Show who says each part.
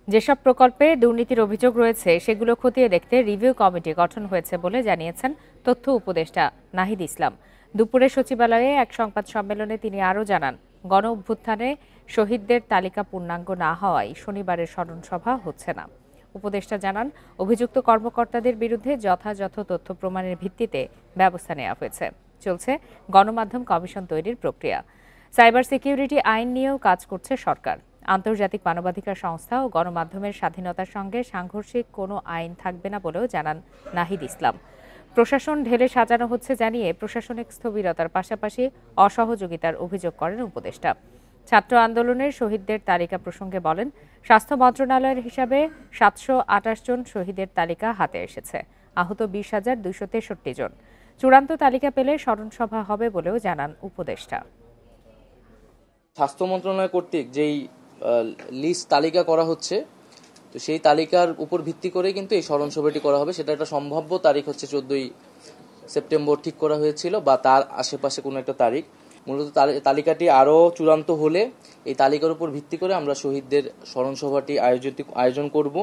Speaker 1: যেসব প্রকল্পে দুর্নীতির অভিযোগ রয়েছে সেগুলো খতিয়ে দেখতে রিভিউ কমিটি গঠন হয়েছে বলে জানিয়েছেন তথ্য উপদেষ্টা নাহিদ ইসলাম। দুপুরে সচিবালয়ে এক সংবাদ সম্মেলনে তিনি আরও জানান, গণ অভ্যুত্থানে শহীদদের তালিকা পূর্ণাঙ্গ না হওয়ায় শনিবারের স্মরণসভা হচ্ছে না। উপদেষ্টা জানান, অভিযুক্ত কর্মকর্তাদের বিরুদ্ধে যথাযথ তথ্য প্রমাণের ভিত্তিতে ব্যবস্থা নেওয়া হয়েছে। চলছে গণমাধ্যম কমিশন তৈরির প্রক্রিয়া। সাইবার সিকিউরিটি আইন নিয়েও কাজ করছে সরকার। আন্তর্জাতিক মানবাধিকার সংস্থা ও গণমাধ্যমের স্বাধীনতার সঙ্গে সাংঘর্ষিক কোনো আইন থাকবে না বলেও জানান নাহিদ ইসলাম। প্রশাসন ঢেলে সাজানো হচ্ছে জানিয়ে প্রশাসনিক স্থবিরতার পাশাপাশি অসহযোগিতার অভিযোগ করেন উপদেষ্টা। ছাত্র আন্দোলনের শহীদদের তালিকা প্রসঙ্গে বলেন, স্বাস্থ্য মন্ত্রণালয়ের হিসাবে ৭২৮ জন শহীদের তালিকা হাতে এসেছে, আহত ২০,২৬৩ জন। চূড়ান্ত তালিকা পেলে স্মরণসভা হবে বলেও জানান উপদেষ্টা।
Speaker 2: স্বাস্থ্য মন্ত্রণালয় কর্তৃক যেই লিস্ট তালিকা করা হচ্ছে, তো সেই তালিকার উপর ভিত্তি করে কিন্তু এই স্মরণসভাটি করা হবে। সেটা একটা সম্ভাব্য তারিখ হচ্ছে 14ই সেপ্টেম্বর ঠিক করা হয়েছিল, বা তার আশেপাশে কোনো একটা তারিখ। মূলত তালিকাটি আরও চূড়ান্ত হলে এই তালিকার উপর ভিত্তি করে আমরা শহীদদের স্মরণসভাটি আয়োজন করব।